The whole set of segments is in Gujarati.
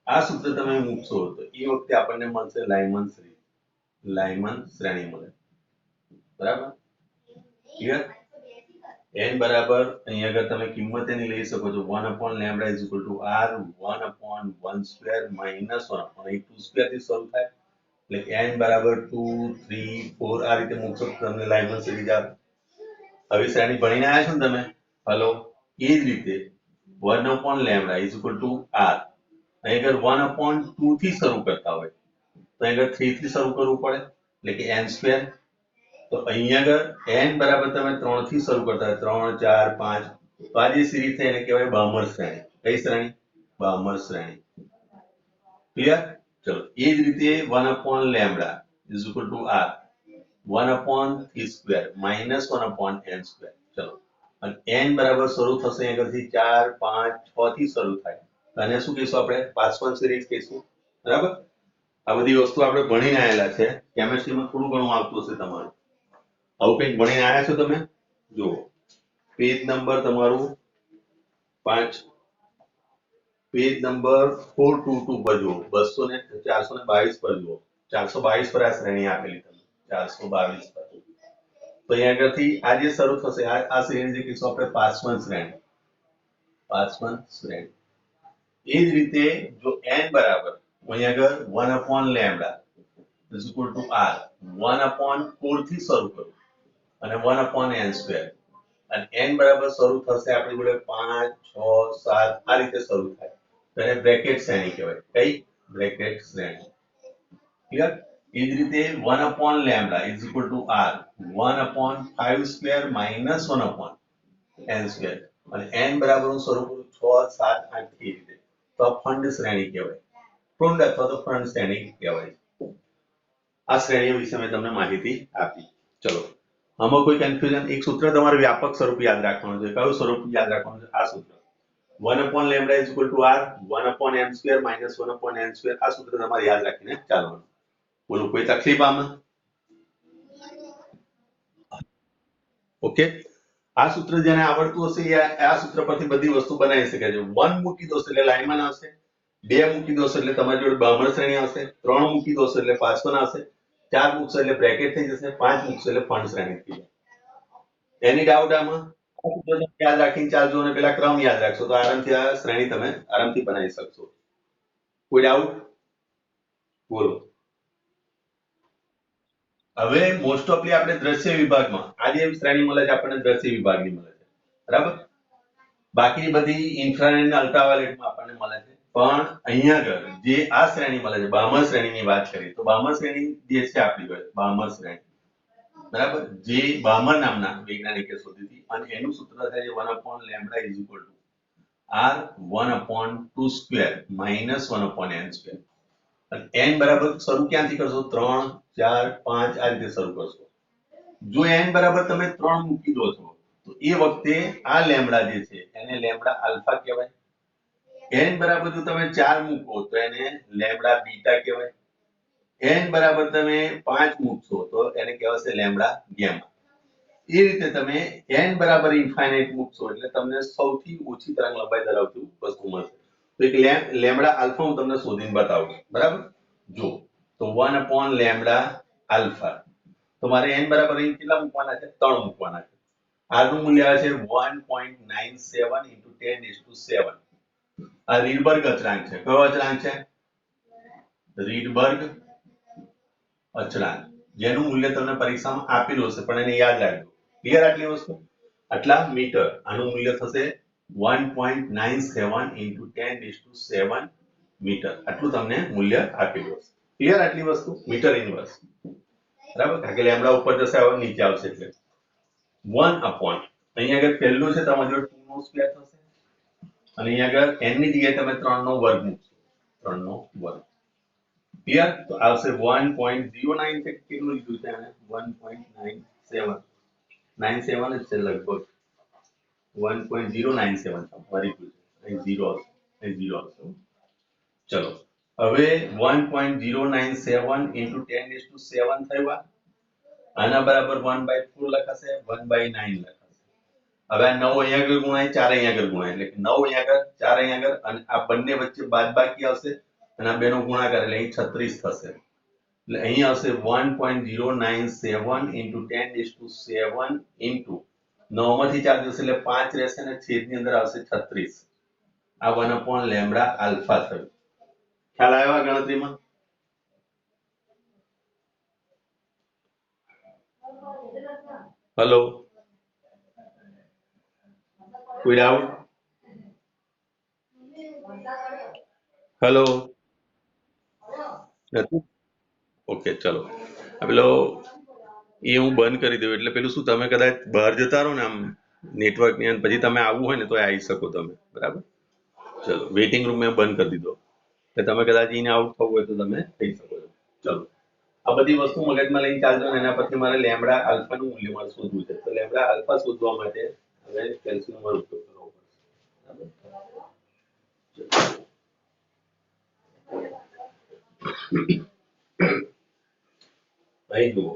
આ સૂત્ર તમે મૂકશો તો એ વખતે આપણને મળશે લાઇમન શ્રેણી મળે, બરાબર? ક્લિયર? n બરાબર અહીંયા આગળ તમે કિંમત એની લઈ શકો છો 1/λ = r 1/1² - 1/2² થી શરૂ થાય એટલે n બરાબર 2 3 4 આ રીતે મૂકશો તો તમને લાઇમન શ્રેણી આવે. હવે શ્રેણી ભણીને આવ્યા છો ને તમે? હલો, એ જ રીતે 1/λ = r અહીં આગળ 1/2 થી શરૂ કરતા હોય તો અહીં આગળ 3 થી શરૂ કરવું પડે એટલે કે n². તો અહીંયા આગળ n બરાબર તમે 3 થી શરૂ કરતા હોય 3 4 5 તો આ જે સિરીઝ થાય એને કહેવાય બામર શ્રેણી. કઈ શ્રેણી? બામર શ્રેણી. ક્લિયર? ચલો એ જ રીતે 1/λ = r 1/3² - 1/n². ચલો અને n બરાબર શરૂ થશે અહીંયાથી 4 5 6 થી શરૂ થાય અને શું કહીશું આપણે? પાસવન સિરીઝ કહીશું, બરાબર? આ બધી વસ્તુ આપણે ભણીને આવેલા છે. કેમિસ્ટ્રીમાં થોડું ઘણું આવતું હશે તમારું. આવું કંઈક ભણીને આવ્યા છો તમે? જુઓ પેજ નંબર તમારું 5 પેજ નંબર 422 પર જુઓ 422 પર જુઓ 422 પર આ શ્રેણી આપેલી તમને 422 પર. તો અહીંયા આગળથી આ જે શરૂ થશે આ શ્રેણી જે કહીશું આપણે પાસવન શ્રેણી. એ જ રીતે જો n બરાબર અહીંયા આગળ 1/λ = r 1/4 થી શરૂ કરું અને 1/n². અને n બરાબર શરૂ થશે આપણી જોડે 5 6 7 આ રીતે શરૂ થાય તો એને બ્રેકેટ શ્રેણી કહેવાય. કઈ? બ્રેકેટ શ્રેણી. ક્લિયર? એ જ રીતે 1/λ = r 1/5² - 1/n². અને n બરાબર હું શરૂ કરું 6 7 8 થી રીતે તો આ ફંડ શ્રેણી કહેવાય. ફંડ અથવા તો ફંડ શ્રેણી કહેવાય. આ શ્રેણીઓ વિશે મેં તમને માહિતી આપી. ચલો આમાં કોઈ કન્ફ્યુઝન? એક સૂત્ર તમારે વ્યાપક સ્વરૂપ યાદ રાખવાનું છે. કયું સ્વરૂપ યાદ રાખવાનું છે? આ સૂત્ર 1/λ = r 1/n² - 1/n². આ સૂત્ર તમારે યાદ રાખીને ચાલવાનું. બોલો કોઈ તકલીફ આમાં? ઓકે, આ સૂત્ર જેને આવડતું હશે એ આ સૂત્ર પરથી બધી વસ્તુ બનાવી શકે છે. 1 મૂકી દો એટલે લાઇમન આવશે, 2 મૂકી દો એટલે તમારી જોડે બામર શ્રેણી આવશે, 3 મૂકી દો એટલે પાસવન આવશે, 4 મૂકશો એટલે બ્રેકેટ થઈ જશે, 5 મૂકશો એટલે ફંડ શ્રેણી થઈ જશે. એની ડાઉટ આમાં? યાદ રાખીને ચાલજો અને પેલા ક્રમ યાદ રાખશો તો આરામથી આ શ્રેણી તમે આરામથી બનાવી શકશો. કોઈ ડાઉટ? બોલો. હવે મોસ્ટ ઓફલી આપણે દ્રશ્ય વિભાગમાં આ જે શ્રેણી મળે છે આપણને દ્રશ્ય વિભાગની મળે છે, બરાબર? બાકી બધી ઇન્ફ્રારેડ અને અલ્ટ્રાવાયોલેટમાં આપણને મળે છે. પણ અહીંયા આગળ જે આ શ્રેણી મળે છે બામર શ્રેણીની વાત કરીએ તો બામર શ્રેણી જે છે આપણી જોડે બામર શ્રેણી, બરાબર? જે બામર નામના વૈજ્ઞાનિકે શોધી હતી અને એનું સૂત્ર છે 1/λ = r 1/2² - 1/n². અને n બરાબર શરૂ ક્યાંથી કરશો? 3 4 5 આ રીતે શરૂ કરશો. જો n બરાબર તમે 3 મૂકી દો છો તો એ વખતે આ લેમ્બડા જે છે એને લેમ્બડા આલ્ફા કહેવાય. n બરાબર જો તમે 4 મૂકો તો એને લેમ્બડા બીટા કહેવાય. n બરાબર તમે 5 મૂકશો તો એને કહેવાશે લેમ્બડા ગેમા. એ રીતે તમે n બરાબર ઇન્ફાઇનાઇટ મૂકશો એટલે તમને સૌથી ઓછી તરંગ લંબાઈ ધરાવતું વસ્તુ મળશે. તો એક લેમ્બડા આલ્ફા હું તમને શોધીને બતાવું છું, બરાબર? જો તો 1/λ આલ્ફા તો મારે n બરાબર અહીં કેટલા મૂકવાના છે? 3 મૂકવાના છે. r નું મૂલ્ય આવે છે 1.97 × 10⁷. આ રીડબર્ગ અચળાંક છે. કયો અચળાંક છે? રીડબર્ગ અચળાંક, જેનું મૂલ્ય તમને પરીક્ષામાં આપેલું હશે પણ એને યાદ રાખજો. ક્લિયર આટલી વસ્તુ? આટલા મીટર. આનું મૂલ્ય થશે 1.97 × 10⁷ મીટર. આટલું તમને મૂલ્ય આપેલું હશે. ક્લિયર આટલી વસ્તુ? મીટર ઇન્વર્સ, બરાબર? કારણ કે લેમ્બડા ઉપર જશે હવે નીચે આવશે એટલે 1/, અહીંયા આગળ પહેલું છે તમારી જોડે 2 નો સ્ક્વેર થશે અને અહીંયા આગળ n ની જગ્યાએ તમે 3 નો વર્ગ મૂકશો. 3 નો વર્ગ. ક્લિયર? તો આવશે 1.09 છે. કેટલું લીધું છે આને? 1.97 97 જ છે લગભગ. 1.097 વેરી ગુડ. અહીં 0 આવશે, અહીં 0 આવશે. ચલો હવે 1.097 × 10⁷ થયું. આના બરાબર 1/4 લખાશે, 1/9 લખાશે. હવે આ 9 અહીંયા આગળ ગુણાય, 4 અહીંયા આગળ ગુણાય એટલે કે 9 અહીંયા આગળ, 4 અહીંયા આગળ અને આ બંને વચ્ચે બાદબાકી આવશે અને આ બેનો ગુણાકાર એટલે અહીં 36 થશે. એટલે અહીં આવશે 1.097 into 10⁷ into 9 માંથી 4 જશે એટલે 5 રહેશે અને છેદની અંદર આવશે 36. આ 1/λ આલ્ફા થયું. ખ્યાલ આવ્યો આ ગણતરીમાં? હેલો, કોઈ ડાઉટ? હેલો, નથી? ઓકે, ચલો. પેલો એ હું બંધ કરી દઉં એટલે પેલું શું, તમે કદાચ બહાર જતા રહો ને આમ નેટવર્ક ની, અને પછી તમે આવવું હોય ને તો આવી શકો તમે, બરાબર? ચલો, વેઇટિંગ રૂમ મેં બંધ કરી દીધો એટલે તમે કદાચ ઇન આઉટ થવું હોય તો તમે થઈ શકો છો. ચલો, આ બધી વસ્તુ મગજમાં લઈને ચાલજો ને એના પછી મારે લેમ્બડા આલ્ફાનું મૂલ્ય મારે શોધવું છે. તો લેમ્બડા આલ્ફા શોધવા માટે હવે કેલ્ક્યુલસનો ઉપયોગ કરવો પડશે. અહીં જુઓ,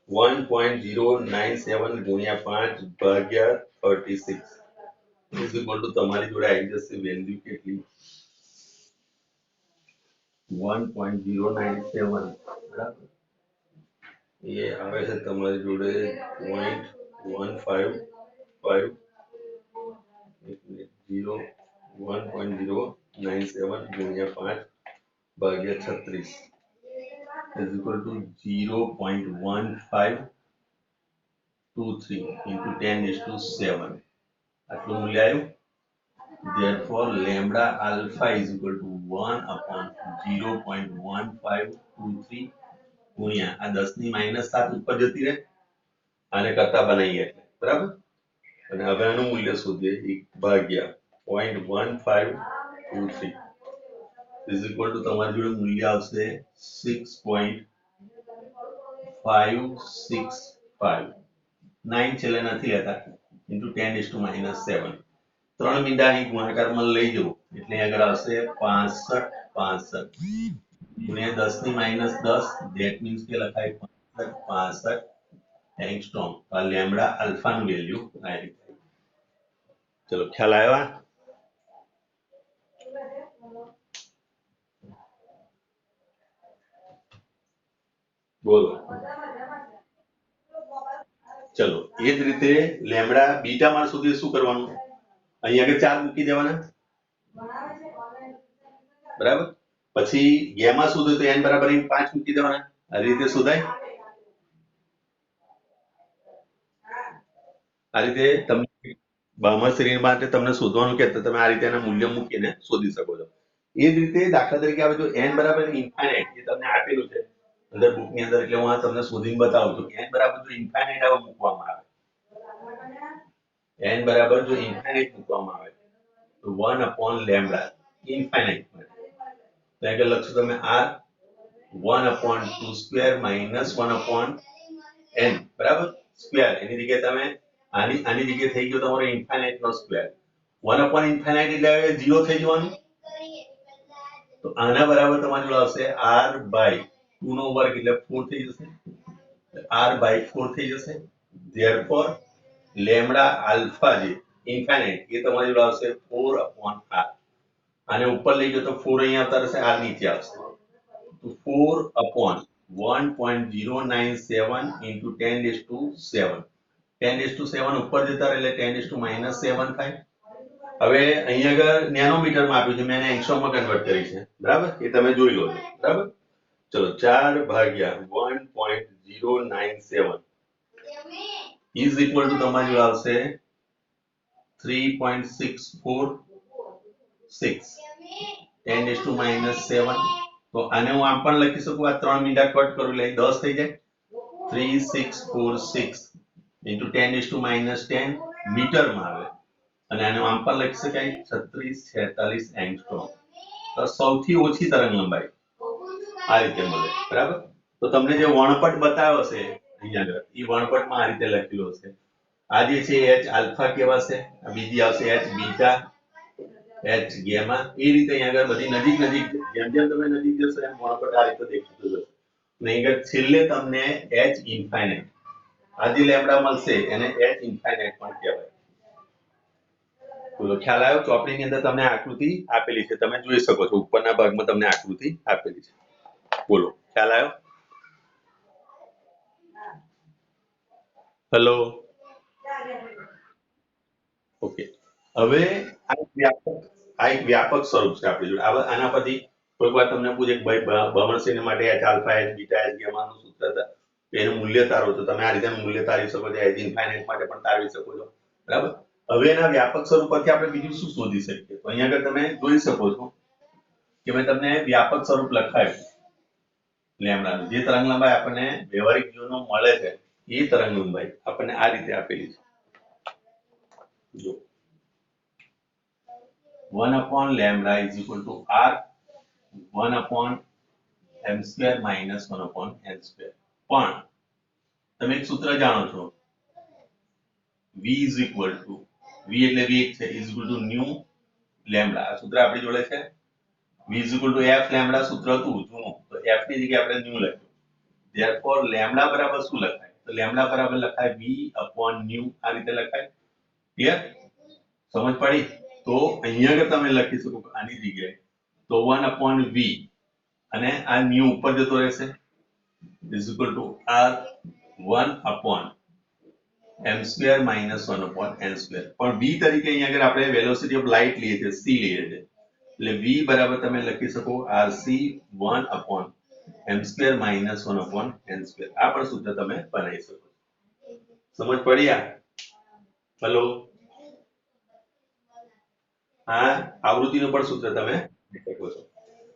1.097 ગુણ્યા 5 ભાગ્યા 36 ઇઝ ઇક્વલ ટુ તમારી જોડે આવી જશે વેલ્યુ કેટલી? 1.097, બરાબર? એ આવે છે તમારી જોડે 0.155 1.097 ગુણ્યા 5 ભાગ્યા 36 is equal to 0.1523 into 10⁷. આટલું મૂલ્ય આવ્યું. Therefore, lambda alpha is equal to 1/0.1523 ગુણ્યા આ 10 ની -7 ઉપર જતી રહે આને કરતા બનાવીએ એટલે, બરાબર? અને હવે આનું મૂલ્ય શોધીએ 1 ભાગ્યા 0.1523 is equal to તમારી જોડે મૂલ્ય આવશે 6.565. 9 છેલ્લે નથી લેતા into 10⁻⁷. 3 મીંડા અહીં ગુણાકારમાં લઈ જવું એટલે આગળ આવશે 65 ગુણ્યા 10 ની -10, that means કે લખાય 65 એંગસ્ટ્રોમ. આ લેમ્બડા આલ્ફાનું વેલ્યુ આ રીતે. ચલો, ખ્યાલ આવ્યો? બોલો. ચલો, એ જ રીતે લેમ્બડા બીટા માર સુધી શું કરવાનું? અહીં આગળ 4 મૂકી દેવાના, બરાબર? પછી ગેમા શોધો તો n બરાબર 5 મૂકી દેવાના. આ રીતે શોધાય. આ રીતે તમે બાહ્ય શ્રેણી માટે તમને શોધવાનું કે તમે આ રીતે એના મૂલ્ય મૂકીને શોધી શકો છો. એ જ રીતે દાખલા તરીકે આવે જો n બરાબર ઇન્ફાઇનાઇટ એ તમને આપેલું છે અંદર બુકની અંદર, એટલે હું આ તમને શોધીને બતાવું છું. n બરાબર જો ઇન્ફાઇનાઇટ આવો મૂકવામાં આવે, n બરાબર જો ઇન્ફાઇનાઇટ મૂકવામાં આવે તો 1/λ ઇન્ફાઇનાઇટ માટે તો આગળ લખશો તમે r 1/2² -1/n, બરાબર? સ્ક્વેર એની જગ્યાએ તમે આની જગ્યાએ થઈ ગયો તમારો ઇન્ફાઇનાઇટ નો સ્ક્વેર. 1/∞ એટલે 0 થઈ જવાનું. તો આના બરાબર તમારી જોડે આવશે r/2 નો વર્ગ એટલે 4 થઈ જશે. r/4 થઈ જશે. Therefore, લેમ્બડા આલ્ફા જે ઇન્ફાઇનાઇટ એ તમારી જોડે આવશે 4/r. આને ઉપર લઈ જાઓ તો 4 અહીંયા આવતા રહેશે, r નીચે આવશે. તો 4/1.097 into 10⁷. 10⁷ ઉપર જતા રહે એટલે 10⁻⁷ થાય. હવે અહીંયા આગળ નેનોમીટરમાં આપ્યું છે, મેં એને એંગસ્ટ્રોમમાં કન્વર્ટ કરી છે, બરાબર? એ તમે જોઈ લો છો, બરાબર? ચલો, 4/1.097 is equal to તમારી જોડે આવશે 3.646 10⁻⁷. તો આને હું આમ પણ લખી શકું, આ 3 મીંડા કટ કરું એટલે 10 થઈ જાય. 3646 into 10⁻�10 મીટરમાં આવે અને આને આમ પણ લખી શકાય 3646 એંગસ્ટ્રોમ. સૌથી ઓછી તરંગ લંબાઈ આ રીતે મળે, બરાબર? તો તમને જે વર્ણપટ બતાવ્યો છે અહીંયા આગળ એ વર્ણપટમાં આ રીતે લખેલું હશે. આ જે છે h આલ્ફા કહેવાશે, આ બીજી આવશે h બીટા, h ગેમા. એ રીતે અહીંયા આગળ બધી નજીક જેમ જેમ તમે નજીક જશો એમ વર્ણપટ આ રીતે દેખાતું જશે. અને અહીંયા છેલ્લે તમને h ઇન્ફાઇનાઇટ આ જે લેમ્બડા મળશે એને h ઇન્ફાઇનાઇટ પણ કહેવાય. બોલો ખ્યાલ આવ્યો? ચોપડીની અંદર તમને આકૃતિ આપેલી છે, તમે જોઈ શકો છો ઉપરના ભાગમાં તમને આકૃતિ આપેલી છે. બોલો ખ્યાલ આવ્યો? Hello, okay. હવે આ એક વ્યાપક સ્વરૂપ છે આપણી જોડે. આના પરથી કોઈક વાર તમને પૂછે કે ભાઈ ભ્રમણશ્રેણી માટે h alpha h beta h ગામાનું સૂત્ર હતા, તો એનું મૂલ્ય તારો તો તમે આ રીતે મૂલ્ય તારી શકો છો. h ઇન્ફાઇનાઇટ માટે પણ તારવી શકો છો, બરાબર. હવે એના વ્યાપક સ્વરૂપ પરથી આપણે બીજું શું શોધી શકીએ? તો અહીંયા આગળ તમે જોઈ શકો છો કે મેં તમને વ્યાપક સ્વરૂપ લખાયું લેમ્ડાનું. જે તરંગ લંબાઈ આપણને વ્યવહારિક જીવનમાં મળે છે એ તરંગ લંબાઈ આપણને આ રીતે આપેલી છે. જો 1/λ is equal to r 1/m² minus 1/n². પણ તમે એક સૂત્ર જાણો છો, v is equal to v એટલે v છે is equal to nu lambda. આ સૂત્ર આપણી જોડે છે. v is equal to f lambda સૂત્ર હતું જૂનું, તો f ની જગ્યાએ આપણે nu લખ્યું. therefore લેમ્ડા બરાબર શું લખાય? તો લેમ્ડા બરાબર લખાય v/nu. આ રીતે લખાય. ક્લિયર? સમજ પડી? તો અહીંયા આગળ તમે લખી શકો આની જગ્યાએ તો 1/v અને આ ન્યુ ઉપર જતો રહેશે is equal to r 1/m² minus 1/n². પણ v તરીકે અહીંયા આગળ આપણે વેલોસિટી ઓફ લાઇટ લઈએ છીએ, c લઈએ છીએ, એટલે v બરાબર તમે લખી શકો rc 1/m² minus 1/n². આ પણ સૂત્ર તમે બનાવી શકો. સમજ પડી? હેલો, હા, આવૃત્તિનું પણ સૂત્ર તમે શકો છો.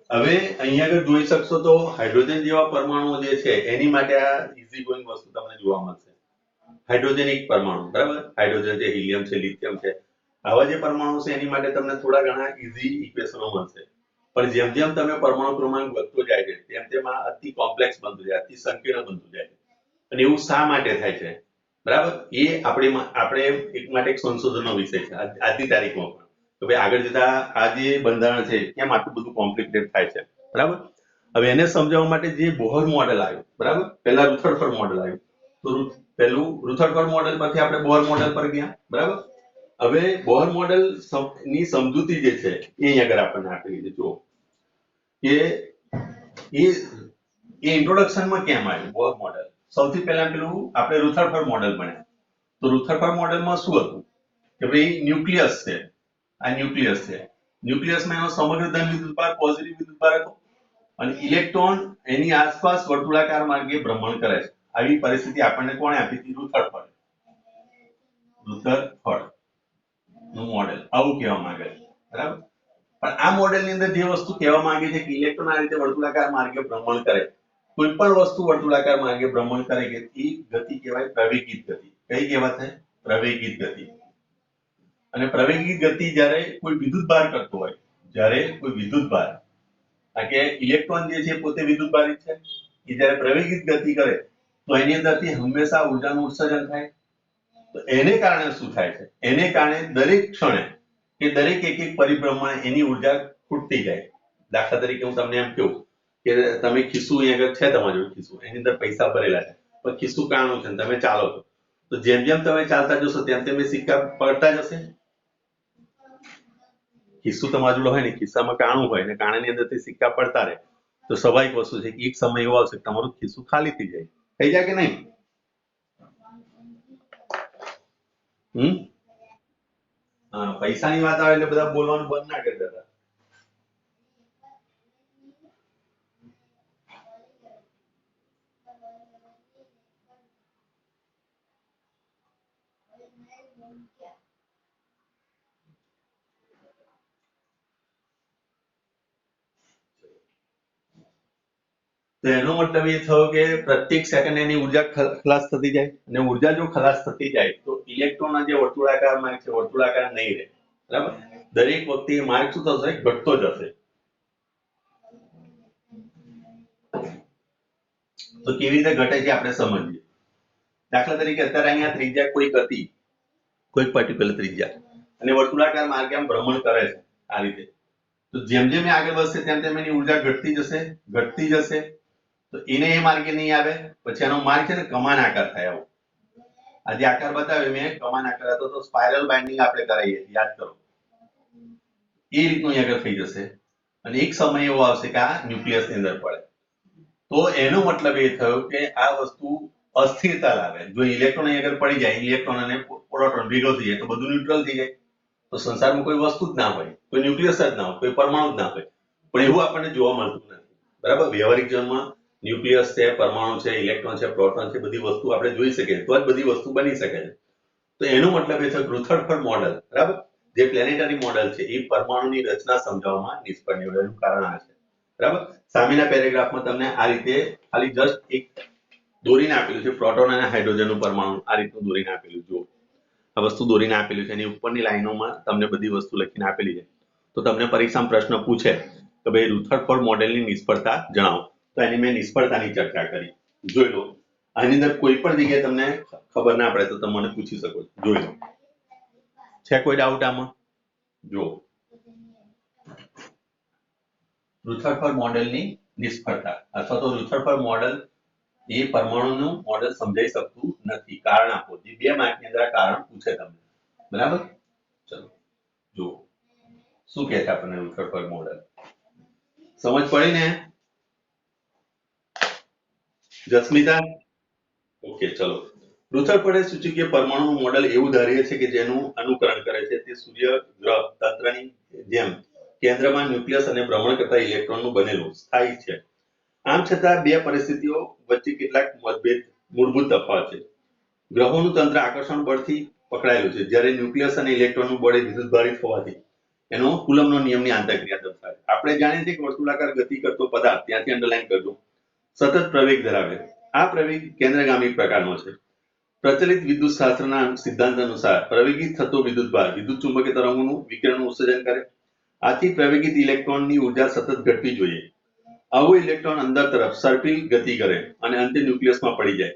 હવે અહીંયા આગળ જોઈ શકશો તો હાઇડ્રોજન જેવા પરમાણુઓ જે છે એની માટે આ ઈઝી ગોઈંગ વસ્તુ તમને જોવા મળશે. હાઇડ્રોજનિક પરમાણુ, બરાબર. હાઇડ્રોજન છે, હિલિયમ છે, લિથિયમ છે, આવા જે પરમાણુ છે એની માટે તમને થોડા ઘણા ઈઝી ઇક્વેશનો મળશે. પણ જેમ જેમ તમે પરમાણુ ક્રમાંક વધતો જાય છે તેમ તેમ આ અતિ કોમ્પ્લેક્સ બનતું જાય, અતિ સંકીર્ણ બનતું જાય છે. અને એવું શા માટે થાય છે, બરાબર? એ આપણે એક માટે એક સંશોધનનો વિષય છે આજની તારીખમાં પણ. તો ભાઈ આગળ જતા આ જે બંધારણ છે કેમ આટલું બધું કોમ્પ્લિકેટેડ થાય છે, બરાબર. હવે એને સમજાવવા માટે જે બોહર મોડેલ આવ્યું, બરાબર, પહેલા રુથરફોર્ડ મોડેલ આવ્યું, તો પહેલું રુથરફોર્ડ મોડેલ પરથી આપણે બોહર મોડેલ પર ગયા, બરાબર. હવે બોહર મોડેલ ની સમજૂતી જે છે એ અહીંયા આગળ આપણને આપેલી છે. જુઓ કે એ ઇન્ટ્રોડક્શનમાં કેમ આવ્યું બોહર મોડેલ. સૌથી પહેલા પેલું આપણે રુથરફોર્ડ મોડેલ ભણ્યા. તો રુથરફોર્ડ મોડેલમાં શું હતું કે ભાઈ ન્યુક્લિયસ છે, આ ન્યુક્લિયસ છે, ન્યુક્લિયસમાં એનો સમગ્ર ધન વિદ્યુતભાર પોઝિટિવ વિદ્યુતભાર હતો અને ઇલેક્ટ્રોન એની આસપાસ વર્તુળાકાર માર્ગે ભ્રમણ કરે છે. આવી પરિસ્થિતિ આપણને કોણે આપી હતી? રુથરફોર્ડ નું મોડેલ આવું કહેવા માંગે છે, બરાબર. પણ આ મોડેલની અંદર જે વસ્તુ કહેવા માંગે છે કે ઇલેક્ટ્રોન આ રીતે વર્તુળાકાર માર્ગે ભ્રમણ કરે, કોઈ પણ વસ્તુ વર્તુળાકાર માર્ગે ભ્રમણ કરે કે એ ગતિ કહેવાય પ્રવેગિત ગતિ. કઈ કહેવાય? પ્રવેગિત ગતિ. અને પ્રવેગિત ગતિ જ્યારે કોઈ વિદ્યુતભાર કરતો હોય, જ્યારે કોઈ વિદ્યુતભાર, કારણ કે ઇલેક્ટ્રોન જે છે પોતે વિદ્યુતભારિત છે, એ જ્યારે પ્રવેગિત ગતિ કરે તો એની અંદરથી હંમેશા ઉર્જાનું ઉત્સર્જન થાય. તો એને કારણે શું થાય છે? એને કારણે દરેક ક્ષણે કે દરેક એક એક પરિભ્રમણ એની ઉર્જા ખૂટતી જાય. દાખલા તરીકે હું તમને એમ કહું કે તમે ખિસ્સું અહીંયા આગળ છે, તમારી જોડે ખિસ્સું, એની અંદર પૈસા ભરેલા છે, પણ ખિસ્સું કાણું છે, તમે ચાલો છો, તો જેમ જેમ તમે ચાલતા જશો તેમ તેમ એ સિક્કા પડતા જશે. ખિસ્સું તમારા જોડે હોય ને, ખિસ્સામાં કાણું હોય ને કાણાની અંદરથી સિક્કા પડતા રહે, તો સ્વાભાવિક વસ્તુ છે કે એક સમય એવો આવશે તમારું ખિસ્સું ખાલી થઈ જાય. થઈ જાય કે નહીં? પૈસાની વાત આવે એટલે બધા બોલવાનું બંધ ના કરી દેતા. તો એનો મતલબ એ થયો કે પ્રત્યેક સેકન્ડ એની ઉર્જા ખલાસ થતી જાય, અને ઉર્જા જો ખલાસ થતી જાય તો ઇલેક્ટ્રોનના જે વર્તુળાકાર માર્ગ છે વર્તુળાકાર નહીં રહે, બરાબર. દરેક વખતે માર્ગ શું થશે? ઘટતો જશે. તો કેવી રીતે ઘટે છે આપણે સમજીએ. દાખલા તરીકે અત્યારે અહીંયા ત્રિજ્યા કોઈક હતી, કોઈ પર્ટિક્યુલર ત્રિજ્યા, અને વર્તુળાકાર માર્ગે આમ ભ્રમણ કરે છે આ રીતે. તો જેમ જેમ એ આગળ વધશે તેમ તેમ એની ઉર્જા ઘટતી જશે. તો એને એ માર્ગે નહીં આવે, પછી એનો માર્ગ છે ને કમાન આકાર થાય. આવો આ જે આકાર બતાવ્યો મેં કમાન આકાર હતો, તો સ્પાઇરલ બાઇન્ડિંગ આપણે કરાવીએ, યાદ કરો. એ રીતનું અહીંયા આગળ થઈ જશે અને એક સમય એવો આવશે કે આ ન્યુક્લિયસની અંદર પડે. તો એનો મતલબ એ થયો કે આ વસ્તુ અસ્થિરતા લાવે. જો ઇલેક્ટ્રોન અહીંયા આગળ પડી જાય, ઇલેક્ટ્રોન અને પ્રોટોન ભેગો થઈ જાય તો બધું ન્યુટ્રલ થઈ જાય. તો સંસારમાં કોઈ વસ્તુ જ ના હોય, કોઈ ન્યુક્લિયસ જ ના હોય, કોઈ પરમાણુ જ ના હોય. પણ એવું આપણને જોવા મળતું નથી. બરાબર, વ્યવહારિક જીવનમાં ન્યુક્લિયસ છે, પરમાણુ છે, ઇલેક્ટ્રોન છે, પ્રોટોન છે, બધી વસ્તુ આપણે જોઈ શકીએ તો જ બધી વસ્તુ બની શકે છે. તો એનો મતલબ એ છે રુથરફોર્ડ મોડેલ, બરાબર, જે પ્લેનેટરી મોડેલ છે એ પરમાણુની રચના સમજાવવામાં નિષ્ફળ નીવડ્યું. એનું કારણ આ છે. બરાબર, સામેના પેરેગ્રાફમાં તમને આ રીતે ખાલી જસ્ટ એક દોરીને આપેલું છે, પ્રોટોન અને હાઇડ્રોજનનું પરમાણુ આ રીતનું દોરીને આપેલું. જો આ વસ્તુ દોરીને આપેલું છે, એની ઉપરની લાઈનોમાં તમને બધી વસ્તુ લખીને આપેલી છે. તો તમને પરીક્ષામાં પ્રશ્ન પૂછે કે ભાઈ રુથરફોર્ડ મોડેલની નિષ્ફળતા જણાવો, તો એની મેં નિષ્ફળતાની ચર્ચા કરી. જોઈ લો, આની અંદર કોઈ પણ જગ્યાએ તમને ખબર ના પડે તો તમે મને પૂછી શકો છો. જોઈ લો, છે કોઈ ડાઉટ આમાં? જો રુથરફોર્ડ મોડેલની નિષ્ફળતા અથવા તો રુથરફોર્ડ મોડેલ એ પરમાણુનું મોડેલ સમજાઈ શકતું નથી. કારણ આપો. જે 2 માર્કની અંદર આ કારણ પૂછે તમને. બરાબર, ચલો જુઓ શું કહે છે આપણને રુથરફોર્ડ મોડેલ. સમજ પડી ને જસ્મિતા? ઓકે, ચલો. રુથરફોર્ડે સૂચવ્યું કે પરમાણુનું મોડેલ એવું ધારીએ છે કે જેનું અનુકરણ કરે છે તે સૂર્ય ગ્રહ તંત્રની જેમ કેન્દ્રમાં ન્યુક્લિયસ અને ભ્રમણ કરતા ઇલેક્ટ્રોનનું બનેલું સ્થાયી છે. આમ છતાં 2 પરિસ્થિતિઓ વચ્ચે કેટલાક મતભેદ મૂળભૂત તફાવત છે. ગ્રહોનું તંત્ર આકર્ષણ બળથી પકડાયેલું છે, જ્યારે ન્યુક્લિયસ અને ઇલેક્ટ્રોનનું બળ વિદ્યુતભારિત હોવાથી એનો કુલમનો નિયમની આંતરક્રિયા દર્શાવે. આપણે જાણીએ છીએ કે વર્તુળાકાર ગતિ કરતો પદાર્થ, ત્યાંથી અંડરલાઈન કરજો, સતત પ્રવેગ ધરાવે. આ પ્રવેગ કેન્દ્રગામી પ્રકારનો છે. પ્રચલિત વિદ્યુત શાસ્ત્રના સિદ્ધાંત અનુસાર પ્રવેગિત થતો વિદ્યુતભાર વિદ્યુત ચુંબકીય તરંગોનું વિકિરણનું ઉત્સર્જન કરે. આથી પ્રવેગિત ઇલેક્ટ્રોનની ઉર્જા સતત ઘટવી જોઈએ. આવો ઇલેક્ટ્રોન અંદર તરફ સર્પિલ ગતિ કરે અને અંતે ન્યુક્લિયસમાં પડી જાય.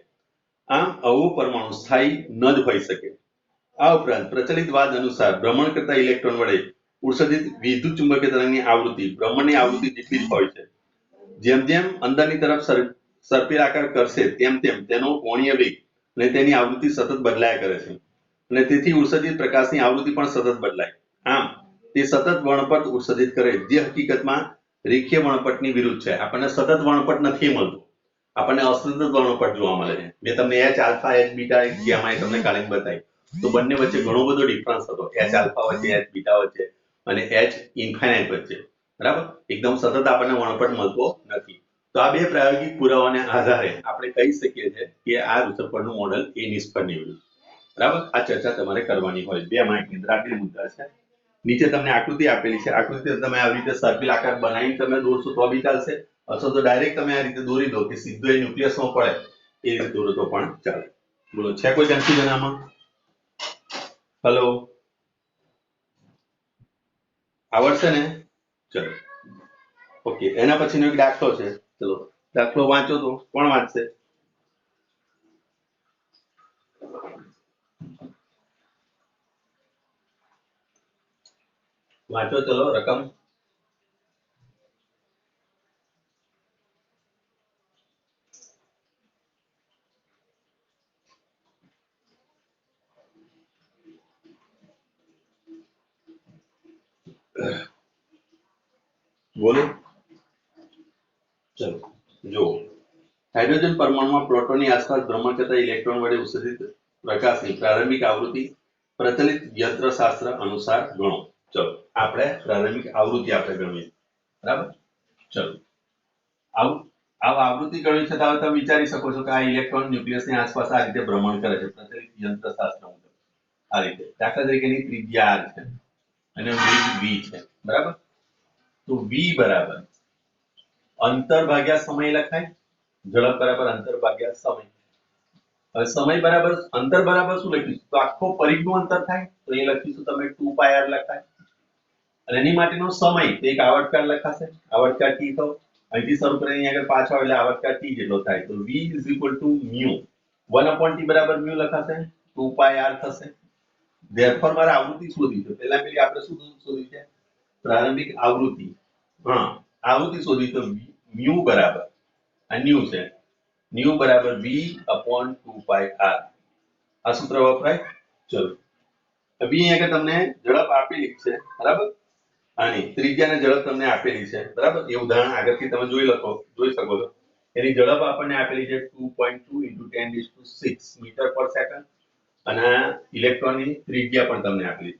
આમ આવો પરમાણુ સ્થાયી ન જ હોઈ શકે. આ ઉપરાંત પ્રચલિત વાદ અનુસાર ભ્રમણ કરતા ઇલેક્ટ્રોન વડે ઉત્સર્જિત વિદ્યુત ચુંબકીય તરંગની આવૃત્તિ ભ્રમણની આવૃત્તિ જેટલી જ હોય છે. જેમ જેમ અંદરની તરફ સર્પિલ આકાર કરશે તેમ તેમ તેનો કોણીય વેગ અને તેની આવૃત્તિ સતત બદલાયા કરે છે અને તેથી ઉત્સર્જિત પ્રકાશની આવૃત્તિ પણ સતત બદલાય. આમ તે સતત વર્ણપટ ઉત્સર્જિત કરે, જે હકીકતમાં રેખીય વર્ણપટની વિરુદ્ધ છે. આપણને સતત વર્ણપટ નથી મળતું, આપણને અસતત વર્ણપટ જોવા મળે છે. મેં તમને H alpha, H beta, gamma તમને કાઢીને બતાવી. તો બંને વચ્ચે ઘણો બધો ડિફરન્સ હતો. H આલ્ફા વચ્ચે, H બીટા વચ્ચે અને H ઇન્ફાઇનાઇટ વચ્ચે. બરાબર, એકદમ સતત આપણને વર્ણપટ મળતો નથી. તો આ 2 પ્રાયોગિક પુરાવાને આધારે આપણે કહી શકીએ છીએ કે આ રુથરફોર્ડનું મોડેલ એ નિષ્ફળ નીવડ્યું. બરાબર, આ ચર્ચા તમારે કરવાની હોય. 2 માર્કની અંદર આટલી મુદ્દા છે. નીચે તમને આકૃતિ આપેલી છે. આકૃતિ તમે આવી રીતે સર્પિલ આકાર બનાવીને તમે દોરશો તો બી ચાલશે, અથવા તો ડાયરેક્ટ તમે આ રીતે દોરી દો કે સીધો એ ન્યુક્લિયસમાં પડે એ રીતે દોરો તો પણ ચાલે. બોલો, છે કોઈ કન્ફ્યુઝન આમાં? હેલો, આવડશે ને? ચલો, ઓકે. એના પછીનો એક દાખલો છે. ચલો, દાખલો વાંચો તો કોણ વાંચશે? વાંચો, ચલો. રકમ બોલો. ચલો જો, હાઇડ્રોજન પરમાણુમાં પ્રોટોનની આસપાસ ભ્રમણ કરતા ઇલેક્ટ્રોન વડે ઉત્સર્જિત પ્રકાશની પ્રારંભિક આવૃત્તિ પ્રચલિત યંત્રશાસ્ત્ર અનુસાર ગણો. ચલો, આપણે પ્રારંભિક આવૃત્તિ આપણે ગણવી. બરાબર, ચલો. આવૃત્તિ ગણવી છે તો તમે વિચારી શકો છો કે આ ઇલેક્ટ્રોન ન્યુક્લિયસની આસપાસ આ રીતે ભ્રમણ કરે છે પ્રચલિત યંત્રશાસ્ત્ર મુજબ. આ રીતે દાખલા તરીકે એની ત્રિજ્યા r છે અને વેગ v છે. બરાબર, તો v બરાબર અંતર ભાગ્યા સમય લખાય, ઝડપ બરાબર અંતર ભાગ્યા સમય. હવે સમય બરાબર અંતર બરાબર શું લખીશું? તો આખો પરિઘનું અંતર થાય તો એ લખીશું તમે 2πr લખાય. અને એની માટેનો સમય તો એક આવર્તકાળ લખાશે, આવર્તકાળ t થયો. અહીંથી શરૂ કરીને અહીં આગળ પાછો એટલે આવર્તકાળ t જેટલો થાય. તો v = μ 1/t બરાબર μ લખાશે, 2πr થશે. therefore મારે આવૃત્તિ શોધવી છે. પહેલા પેલી આપણે શું શોધવી છે? પ્રારંભિક આવૃત્તિ. હા, આવૃત્તિ શોધવી તો μ બરાબર આ ન્યુ છે, ન્યુ બરાબર v/2πr. આ સૂત્ર વપરાય. ચલો, v અહીંયા તમને ઝડપ આપેલી છે. બરાબર, આની ત્રિજ્યાની ઝડપ તમને આપેલી છે બરાબર એ ઉદાહરણ આગળથી તમે જોઈ શકો છો એની ઝડપ આપણને આપેલી છે 2.2 × 10⁶ મીટર પર સેકન્ડ અને ઇલેક્ટ્રોનની ત્રિજ્યા પણ તમને આપેલી છે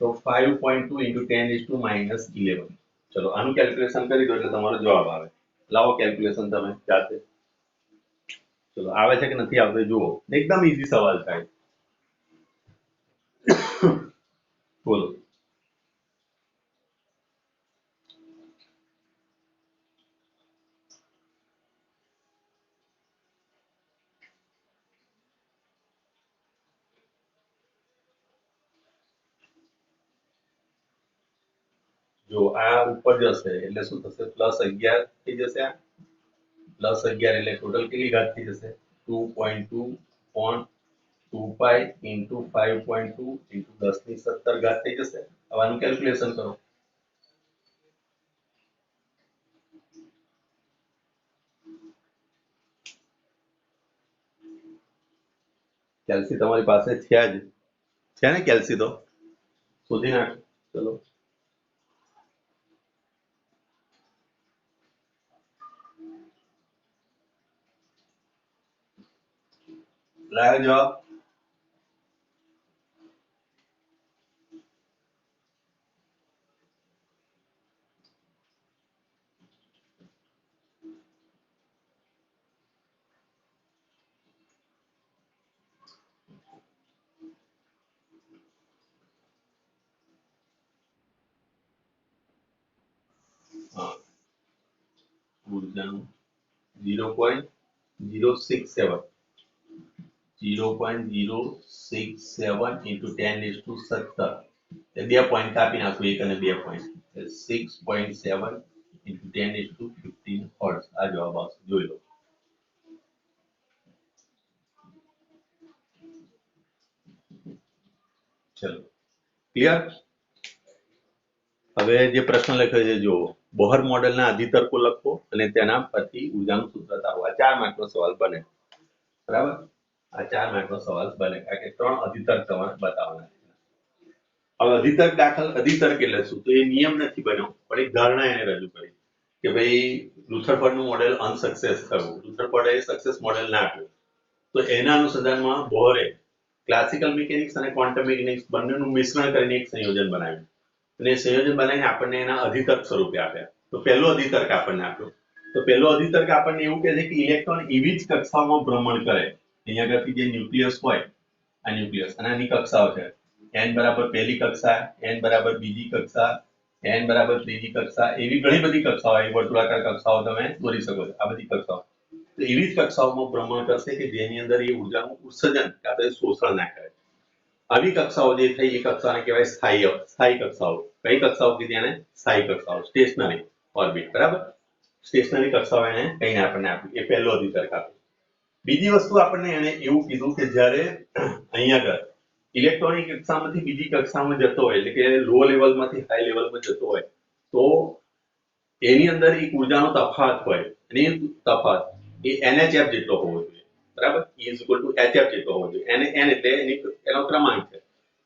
તો 5.2 × 10⁻11 ચલો આનું કેલ્ક્યુલેશન કરી દો એટલે તમારો જવાબ આવે લાવો કેલ્ક્યુલેશન તમે જાતે ચલો આવે છે કે નથી આવતો જુઓ એકદમ ઈઝી સવાલ થાય બોલો જો આ ઉપર જશે એટલે શું થશે +11 થઈ જશે આ +11 એટલે ટોટલ કેટલી ઘાત થઈ જશે 2.2 પોઈન્ટ 2π × 5.2 × 10⁻17 ઘાત થઈ જશે હવે આનું કેલ્ક્યુલેશન કરો કેલ્સી તમારી પાસે છે ને કેલ્સી તો શોધી નાખ ચલો લાયો જવાબ હા ઉર્જાનું 0.067 × 10⁻17 એ 2 પોઈન્ટ કાપી નાખું 1 અને 2 પોઈન્ટ 6.7 × 10⁻15 હર્ટ્ઝ આ જવાબ આવશે જોઈ લો ચલો ક્લિયર હવે જે પ્રશ્ન લખ્યો છે જુઓ બોહર મોડેલના અધિતર્કો લખો અને તેના પરથી ઉર્જાનું સૂત્ર તારો આ 4 માર્કનો સવાલ બને બરાબર આ 4 માર્કનો સવાલ બને કારણ કે 3 અધિતર્ક તમારે બતાવવાના છે હવે અધિતર્ક એટલે શું તો એ નિયમ નથી બન્યો પણ એક ધારણા એને રજૂ કરી કે ભાઈ રુથરફર્ડનું મોડેલ અનસક્સેસ થયું રુથરફર્ડે સક્સેસ મોડેલ ના આપ્યું તો એના અનુસંધાનમાં બોહરે ક્લાસિકલ મિકેનિક્સ અને ક્વોન્ટમ મિકેનિક્સ બંનેનું મિશ્રણ કરીને એક સંયોજન બનાવ્યું અને એ સંયોજન બનાવીને આપણને એના અધિતર્ક સ્વરૂપે આપ્યા તો પહેલો અધિતર્ક આપણને આપ્યો તો પહેલો અધિતર્ક આપણને એવું કહે છે કે ઇલેક્ટ્રોન એવી જ કક્ષાઓમાં ભ્રમણ કરે અહીંયા આગળથી જે ન્યુક્લિયસ હોય આ ન્યુક્લિયસ અને આની કક્ષાઓ છે n બરાબર પહેલી કક્ષા n બરાબર બીજી કક્ષા n બરાબર ત્રીજી કક્ષા એવી ઘણી બધી કક્ષાઓ એ વર્તુળાકાર કક્ષાઓ તમે દોરી શકો છો આ બધી કક્ષાઓ તો એવી જ કક્ષાઓમાં ભ્રમણ કરશે કે જેની અંદર એ ઉર્જાનું ઉત્સર્જન કાં તો શોષણ ના કરે આવી કક્ષાઓ જે થઈ એ કક્ષાને કહેવાય સ્થાયી કક્ષાઓ કઈ કક્ષાઓ કીધી એને સ્થાયી કક્ષાઓ સ્ટેશનરી ઓર્બિટ બરાબર સ્ટેશનરી કક્ષાઓ એને કહીને આપણને આપ્યું એ પહેલો અધિતર્ક આપ્યો બીજી વસ્તુ આપણને એને એવું કીધું કે જ્યારે અહીંયા આગળ ઇલેક્ટ્રોનિક કક્ષામાંથી બીજી કક્ષામાં જતો હોય એટલે કે લો લેવલમાંથી હાઈ લેવલમાં જતો હોય તો એની અંદર એક ઉર્જાનો તફાવત હોય અને એ તફાવત એ NHF જેટલો હોવો જોઈએ બરાબર E = HF જેટલો હોવો જોઈએ n એટલે એનો ક્રમાંક છે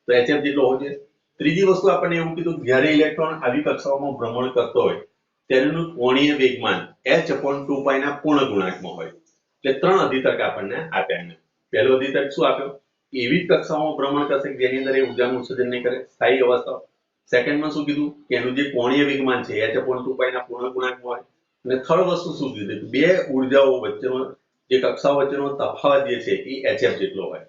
તો HF જેટલો હોવો જોઈએ ત્રીજી વસ્તુ આપણને એવું કીધું જ્યારે ઇલેક્ટ્રોન આવી કક્ષાઓમાં ભ્રમણ કરતો હોય તેનું કોણીય વેગમાન h/2π ના પૂર્ણ ગુણાંકમાં હોય એટલે 3 અધિતર્ક આપણને આપ્યા એને પહેલો અધિતર્ક શું આપ્યો એવી કક્ષાઓમાં ભ્રમણ કરશે કે જેની અંદર એ ઉર્જાનું ઉત્સર્જન નહીં કરે સ્થાયી અવસ્થા સેકન્ડમાં શું કીધું કે એનું જે કોણીય વેગમાન છે h/2π ના પૂર્ણ ગુણાંકમાં હોય અને થર્ડ વસ્તુ શું કીધું બે ઉર્જાઓ વચ્ચેનો જે કક્ષાઓ વચ્ચેનો તફાવત જે છે એ HF જેટલો હોય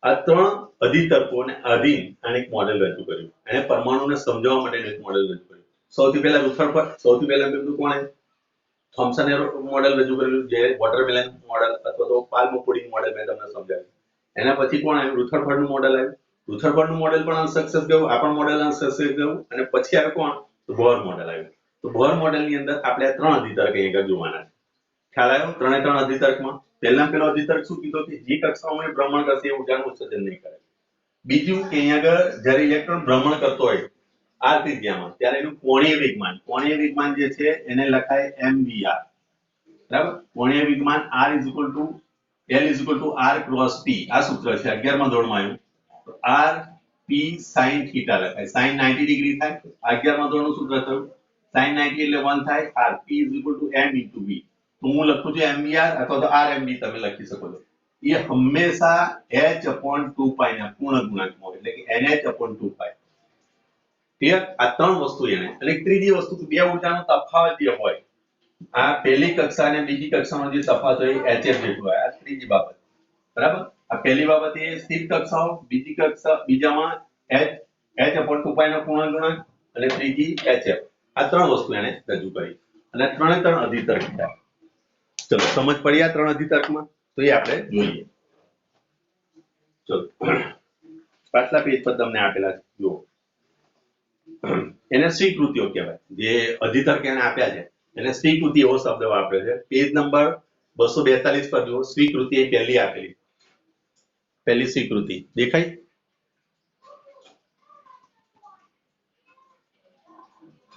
આ 3 અધિતર્કોને આધીન આને એક મોડેલ રજૂ કર્યું અને પરમાણુને સમજાવવા માટેનું એક મોડેલ રજૂ કર્યું સૌથી પહેલા રુથરફર્ડ સૌથી પહેલા મેં કોણે થોમ્સને મોડેલ રજૂ કરેલું જે વોટરમેલન મોડેલ અથવા તો પાલ્મ પુડિંગ મોડેલ મેં તમને સમજાવ્યું એના પછી કોણ આવ્યું રુથરફર્ડનું મોડેલ આવ્યું રુથરફર્ડનું મોડેલ પણ અનસક્સેસ ગયું આ પણ મોડેલ અનસક્સેસ ગયું અને પછી આવ્યું કોણ તો બોહર મોડેલ આવ્યું તો બોહર મોડેલની અંદર આપણે 3 અધિતર્ક અહીંયા જોવાના છે ખ્યાલ આવ્યો 3 અધિતર્કમાં પેલો અધિતર્ક શું કીધો કે જે કક્ષાઓમાં ભ્રમણ કરશે એ ઉર્જાનું ઉત્સર્જન નહીં કરે બીજું કે અહીંયા આગળ જ્યારે ઇલેક્ટ્રોન ભ્રમણ કરતો હોય આ ત્રિજ્યામાં ત્યારે એનું કોણીય વેગમાન જે છે એને લખાય mvr બરાબર કોણીય વેગમાન r L = r × p આ સૂત્ર છે 11મા ધોરણમાં આવ્યું તો r p sin θ લખાય sin 90 ડિગ્રી થાય 11મા ધોરણનું સૂત્ર થયું sin 90 એટલે 1 થાય r p m * v તો હું લખું છું mvr અથવા તો rmv તમે લખી શકો છો એ હંમેશા h/2π ના પૂર્ણ ગુણાંકમાં હોય એટલે કે nh/2π ક્લિયર આ ત્રણ વસ્તુ એને અને ત્રીજી વસ્તુ બે ઊર્જાનો તફાવત જે હોય આ પહેલી કક્ષા અને બીજી કક્ષાનો જે તફાવત હોય hf જેટલો હોય આ ત્રીજી બાબત બરાબર આ પહેલી બાબત એ સ્થિર કક્ષાઓ બીજી કક્ષા બીજામાં h/2π નો પૂર્ણ ગુણાંક અને ત્રીજી hf આ ત્રણ વસ્તુ એને રજૂ કરી અને ત્રણે ત્રણ અધિતર્ક થયા ચલો સમજ પડી આ ત્રણ અધિતર્કમાં તો એ આપણે જોઈએ ચલો પાછલા પેજ પર તમને આપેલા છે જુઓ એને સ્વીકૃતિઓ કહેવાય જે અધિતર્ક એને આપ્યા છે એને સ્વીકૃતિ એવો શબ્દ વાપરે છે પેજ નંબર 242 પર જુઓ સ્વીકૃતિ એ પહેલી આપેલી પહેલી સ્વીકૃતિ દેખાય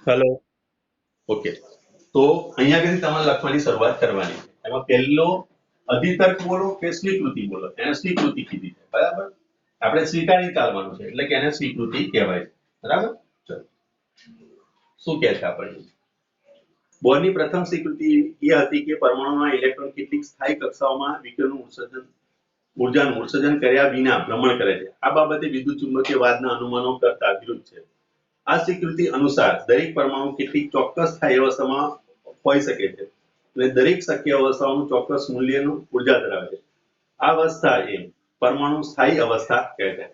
હેલો ઓકે તો અહીંયા આગળ તમારે લખવાની શરૂઆત કરવાની છે એમાં પહેલો અધિતર્ક બોલો કે સ્વીકૃતિ બોલો એને સ્વીકૃતિ કીધી છે બરાબર આપણે સ્વીકારી ચાલવાનું છે એટલે કે એને સ્વીકૃતિ કહેવાય છે બરાબર ચલો શું કહે છે આપણે બોરની પ્રથમ સ્વીકૃતિ એ હતી કે પરમાણુમાં ઇલેક્ટ્રોન કેટલીક સ્થાયી કક્ષાઓમાં વિકિરણનું ઉર્જાનું ઉત્સર્જન કર્યા વિના ભ્રમણ કરે છે આ બાબતે વિદ્યુત ચુંબકીય વાદના અનુમાનો કરતા વિરુદ્ધ છે આ સ્વીકૃતિ અનુસાર દરેક પરમાણુ કેટલીક ચોક્કસ સ્થાયી અવસ્થામાં હોઈ શકે છે અને દરેક શક્ય અવસ્થાઓનું ચોક્કસ મૂલ્યનું ઉર્જા ધરાવે છે આ અવસ્થા એ પરમાણુ સ્થાયી અવસ્થા કહે છે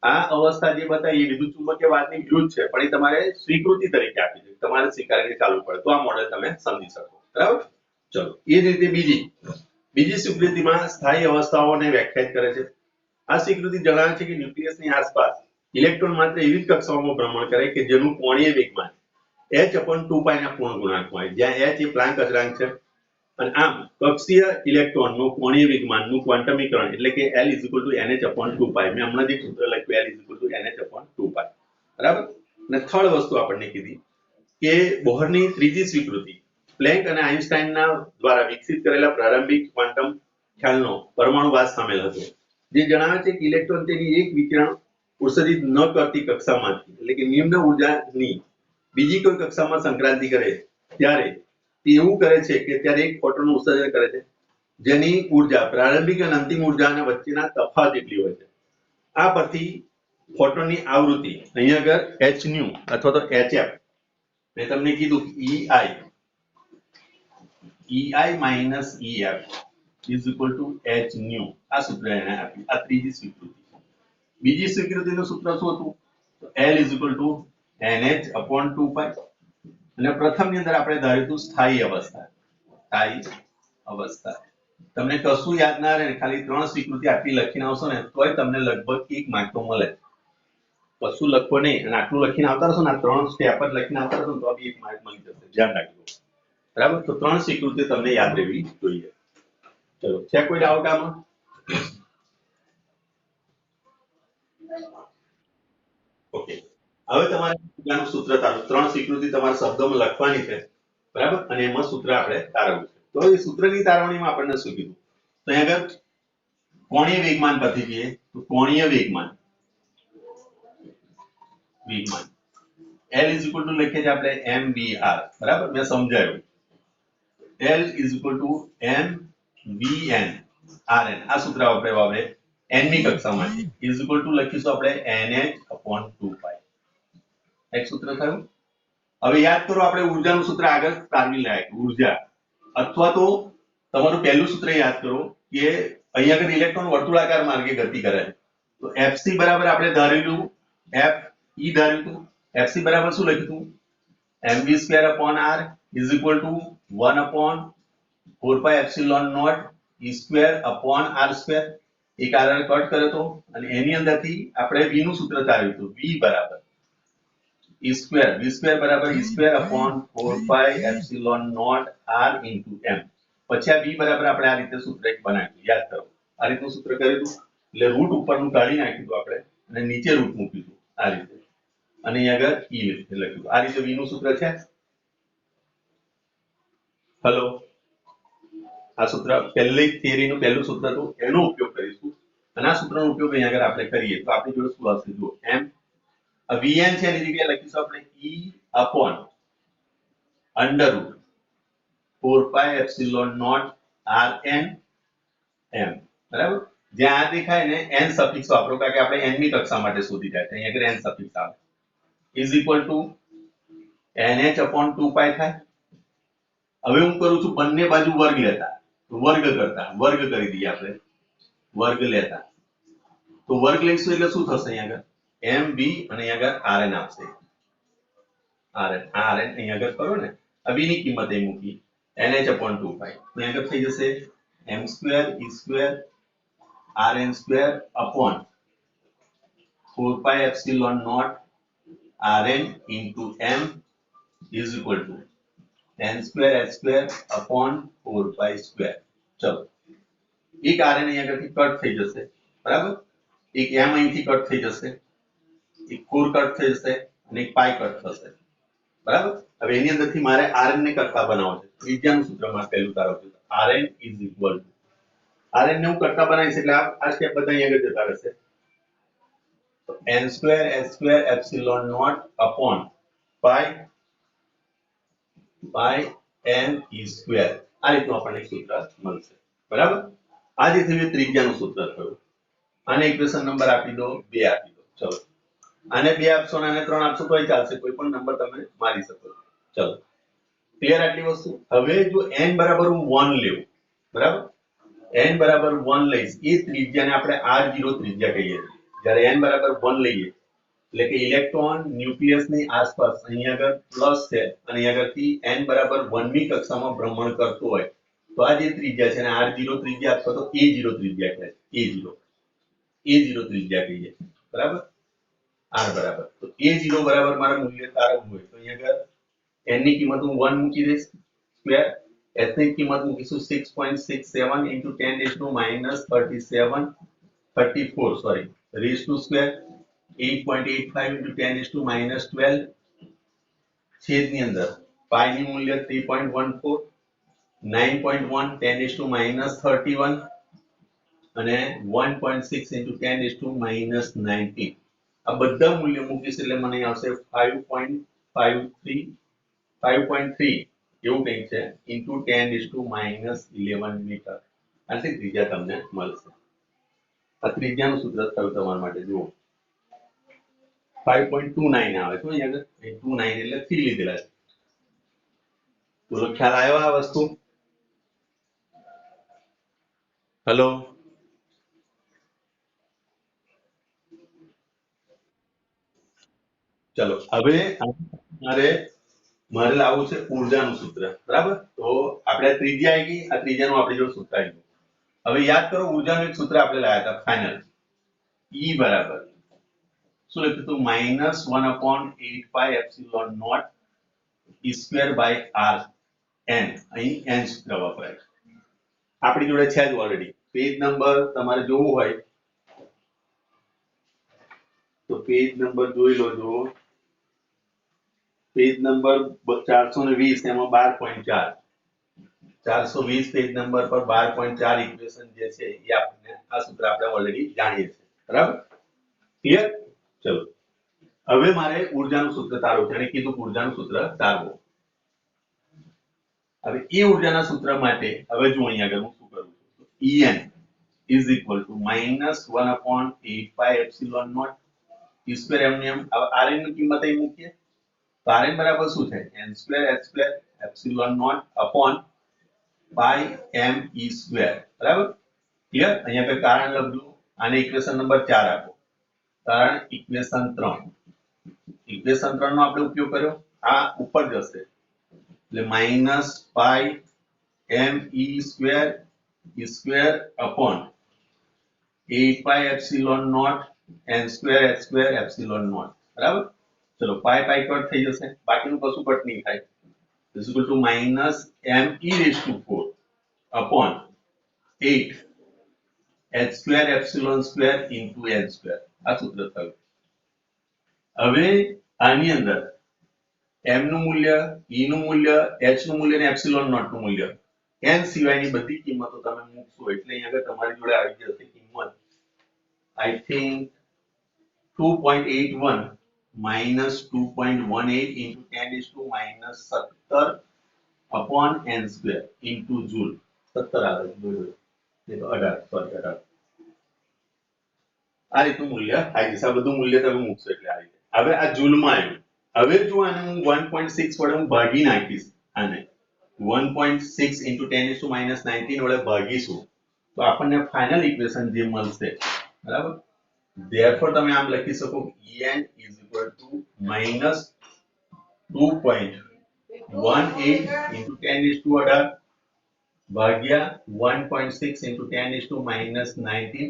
આ અવસ્થા જે બતાવી એ વિદ્યુત ચુંબકીય વાદની વિરુદ્ધ છે પણ એ તમારે સ્વીકૃતિ તરીકે આપી છે તમારે સ્વીકારીને ચાલવું પડે તો આ મોડેલ તમે સમજી શકો બરાબર ચલો એ જ રીતે બીજી સ્વીકૃતિમાં સ્થાયી અવસ્થાઓને વ્યાખ્યાયિત કરે છે આ સ્વીકૃતિ જણાવે છે કે ન્યુક્લિયસની આસપાસ ઇલેક્ટ્રોન માત્ર એવી જ કક્ષાઓમાં ભ્રમણ કરે કે જેનું કોણીય વેગમાન h/2π ના પૂર્ણ ગુણાંક હોય જ્યાં h એ પ્લાન્ક અચળાંક છે અને આમ કક્ષીય ઇલેક્ટ્રોનનું કોણીય વેગમાનનું ક્વોન્ટમીકરણ એટલે કે L = nh/2π મેં હમણાં જ એક સૂત્ર લખ્યું L = nh/2π બરાબર અને થર્ડ વસ્તુ આપણને કીધી કે બોહરની ત્રીજી સ્વીકૃતિ પ્લેન્ક અને આઇન્સ્ટાઈનના દ્વારા વિકસિત કરેલા પ્રારંભિક ક્વોન્ટમ ખ્યાલનો પરમાણુવાદ સામેલ હતો જે જણાવે છે કે ઇલેક્ટ્રોન તેની એક વિકિરણ ઉત્સર્જિત ન કરતી કક્ષામાંથી એટલે કે નિમ્ન ઉર્જાની બીજી કોઈ કક્ષામાં સંક્રાંતિ કરે ત્યારે તે એવું કરે છે કે ત્યારે એક ફોટોનનું ઉત્સર્જન કરે છે જેની ઉર્જા પ્રારંભિક અને અંતિમ ઉર્જાના વચ્ચેના તફાવત જેટલી હોય છે આ પરથી ફોટોનની આવૃત્તિ અહીંયા આગળ hν અથવા તો hf મેં તમને કીધું EI - EF is equal to hν આ સૂત્ર એને આપ્યું આ ત્રીજી સ્વીકૃતિ બીજી સ્વીકૃતિનું સૂત્ર શું હતું તો L = nh/2π અને પ્રથમની અંદર આપણે ધાર્યું હતું સ્થાયી અવસ્થા તમને કશું યાદ ના રહે ખાલી ત્રણ સ્વીકૃતિ આટલી લખીને આવશો ને તોય તમને લગભગ 1 માર્ક તો મળે કશું લખો નહીં અને આટલું લખીને આવતા રહેશો ને આ ત્રણ સ્ટેપ જ લખીને આવતા રહેશો તો 1 માર્ક મળી જશે ધ્યાન રાખજો બરાબર તો ત્રણ સ્વીકૃતિ તમને યાદ રહેવી જોઈએ ચલો છે કોઈ ડાઉટ આમાં ઓકે હવે તમારે ઉર્જાનું સૂત્ર તારવું ત્રણ સ્વીકૃતિ તમારા શબ્દોમાં લખવાની છે બરાબર અને એમાં સૂત્ર આપણે તારવવું છે તો એ સૂત્રની તારવણીમાં આપણને શું કીધું તો અહીંયા આગળ કોણીય વેગમાન પરથી જઈએ તો કોણીય વેગમાન L = લખીએ છીએ આપણે mvr બરાબર મેં સમજાવ્યું L = mvn rn આ સૂત્ર આપણે n ની કક્ષામાં = લખીશું આપણે nh/2π એક સૂત્ર થયું હવે યાદ કરો આપણે ઉર્જાનું સૂત્ર આગળ તારવી લાયક ઉર્જા અથવા તો તમારું પહેલું સૂત્ર યાદ કરો કે અહીંયા આગળ ઇલેક્ટ્રોન વર્તુળાકાર માર્ગે ગતિ કરે છે તો fc બરાબર આપણે ધારેલું fe ધાર્યું હતું fc બરાબર શું લખ્યું હતું mv²/r = 1/4πε0 e²/r² એક આર કટ કર્યો તો અને એની અંદરથી આપણે v નું સૂત્ર ધાર્યું હતું v બરાબર e² v² બરાબર e²/4πε0 r * m પછી આ v બરાબર આપણે આ રીતે સૂત્ર એક બનાવ્યું યાદ કરો આ રીતનું સૂત્ર કર્યું હતું એટલે રૂટ ઉપરનું કાઢી નાખ્યું હતું આપણે અને નીચે રૂટ મૂક્યું હતું આ રીતે અને અહીં આગળ e લખ્યું આ રીતે v નું સૂત્ર છે હેલો આ સૂત્ર પહેલી થિયરીનું પહેલું સૂત્ર હતું એનો ઉપયોગ કરીશું અને આ સૂત્રનો ઉપયોગ અહીંયા આગળ આપણે કરીએ તો આપણી જોડે શું આવશે જુઓ m vn છે એની જગ્યાએ લખીશું આપણે e upon under root 4 pi epsilon naught rn m બરાબર જ્યાં આ દેખાય ને n સફિક્સ વાપરો કારણ કે આપણે n મી કક્ષા માટે શોધી રહ્યા છે અહીંયા આગળ n સફિક્સ આવે is equal to nh upon 2 pi થાય હવે હું કરું છું બંને બાજુ વર્ગ લેતા વર્ગ કરતા વર્ગ કરી દઈએ આપણે વર્ગ લેતા તો વર્ગ લઈશું એટલે શું થશે અહીંયા આગળ mb અને અહીંયા આગળ rn આવશે rn અહીંયા આગળ કરો ને આ b ની કિંમત અહીં મૂકી nh upon 2 pi તો અહીંયા આગળ થઈ જશે m square e square rn square upon 4 pi epsilon naught rn into m is equal to n square h square upon 4 pi square ચલો એક rn અહીંયા આગળથી કટ થઈ જશે બરાબર એક m અહીંથી કટ થઈ જશે એક 4 કટ થઈ જશે અને એક pi કટ થશે બરાબર હવે એની અંદરથી મારે rn ને કરતા બનાવવો છે ત્રિજ્યાનું સૂત્રમાં પહેલું તારવજો rn is equal to rn ને હું કરતા બનાવીશ એટલે આ સ્ટેપ બધા અહીંયા આગળ જતા રહેશે તો n square h square epsilon naught upon pi n e square આ રીતનું આપણને સૂત્ર મળશે બરાબર આ જે થયું ત્રિજ્યાનું સૂત્ર થયું આને ઇક્વેશન નંબર આપી દો 2 આપી દો ચલો આને 2 આપશો અને આને 3 આપશો તોય ચાલશે કોઈ પણ નંબર તમે મારી શકો ચલો ક્લિયર આટલી વસ્તુ હવે જો n બરાબર હું 1 લેવું બરાબર n બરાબર 1 લઈશ એ ત્રિજ્યાને આપણે r0 ત્રિજ્યા કહીએ છીએ જ્યારે n બરાબર 1 લઈએ એટલે કે ઇલેક્ટ્રોન ન્યુક્લિયસ ની આસપાસ અહીંયા આગળ પ્લસ છે અને અહીંયા આગળથી n બરાબર 1 મી કક્ષામાં ભ્રમણ કરતો હોય તો આ જે ત્રિજ્યા છે ને r0 ત્રિજ્યા અથવા તો a0 ત્રિજ્યા કહે a0 ત્રિજ્યા કહીએ બરાબર r બરાબર તો a0 બરાબર મારા મૂલ્ય તારવવું હોય તો અહીંયા આગળ n ની કિંમત હું 1 મૂકી દઈશ સ્ક્વેર s ની કિંમત મૂકીશું 6.67 into 10 to minus 34 sorry raised to square 8.85 into 10 to minus 12 છેદની અંદર pi ની મૂલ્ય 3.14 9.1 10 to minus 31 અને 1.6 into 10 to minus 19 આ બધા મૂલ્ય મૂકીશ એટલે મને આવશે 5.3 એવું કંઈક છે into 10 to minus 11 મીટર આટલી ત્રિજ્યા તમને મળશે આ ત્રિજ્યાનું સૂત્ર થયું તમારા માટે જુઓ 5.29 આવે છે અહીંયા આગળ 29 એટલે 3 લીધેલા છે બોલો ખ્યાલ આવ્યો આ વસ્તુ હેલો ચલો હવે મારે લાવવું છે ઊર્જાનું સૂત્ર બરાબર તો આપણે ત્રિજ્યા આવી ગઈ આ ત્રિજ્યાનું આપણી જોડે સૂત્ર આવી ગયું હવે યાદ કરો ઊર્જાનું એક સૂત્ર આપણે લાવ્યા હતા ફાઇનલ E બરાબર શું લખ્યું હતું -1/8 pi epsilon naught e square by r n અહીં n સૂત્ર વપરાય આપણી જોડે છે જ ઓલરેડી પેજ નંબર તમારે જોવું હોય તો પેજ નંબર જોઈ લો જો પેજ નંબર 420 એમાં 12.4 420 પેજ નંબર પર 12.4 ઇક્વેશન જે છે એ આપણે આ સૂત્ર આપણે ઓલરેડી જાણીએ છીએ બરાબર ક્લિયર ચલો હવે મારે ઊર્જાનું સૂત્ર તારવું છે અને કીધું ઊર્જાનું સૂત્ર તારવો હવે એ ઊર્જાના સૂત્ર માટે હવે જો અહીંયા આગળ હું શું કરું છું En is equal to -1/8 pi epsilon naught e square એમની rn ની કિંમત અહીં મૂકીએ તો rn બરાબર શું છે n square h square epsilon naught upon pi m e square બરાબર ક્લિયર અહીંયા पे કારણ લખજો આને ઇક્વેશન નંબર 4 આપો કારણ ઇક્વેશન 3 નો આપણે ઉપયોગ કર્યો આ ઉપર જશે એટલે -pi m e square upon 8 pi epsilon naught n square h square epsilon naught બરાબર ચલો pi કટ થઈ જશે બાકીનું કશું કટ નહીં થાય is equal to -m(e⁴ upon 8 h square epsilon square into n square આ સૂત્ર થયું હવે આની અંદર m નું મૂલ્ય e નું મૂલ્ય h નું મૂલ્ય અને એપ્સિલોન નોટ નું મૂલ્ય n સિવાયની બધી કિંમતો તમે મૂકશો એટલે અહીં આગળ તમારી જોડે આવી જશે કિંમત I think 2.81 minus 2.18 into 10 is to minus 17 upon n square into joule. 17 આવે છે જોઈ લો. નહીં તો 18 સોરી 18 આ રીતનું મૂલ્ય આવી જશે. આ બધું મૂલ્ય તમે મૂકશો એટલે આ રીતે. હવે આ જૂલમાં આવ્યું. હવે જો આને હું 1.6 વડે હું ભાગી નાખીશ આને 1.6 into 10 is to minus 19 વડે ભાગીશું તો આપણને ફાઇનલ ઇક્વેશન જે મળશે બરાબર. therefore તમે આમ લખી શકો En is equal to minus 2.18 into 10 is to 18 ભાગ્યા 1.6 into 10 is to minus 19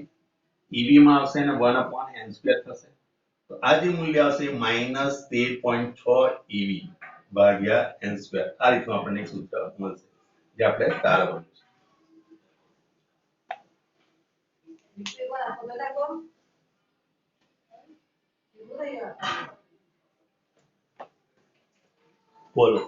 EV માં આવશે ને 1 upon n square થશે. તો આ જે મૂલ્ય આવશે minus 13.6 EV ભાગ્યા n square. આ રીતનું આપણને એક સૂત્ર મળશે જે આપણે તારવવાનું છે. બોલો.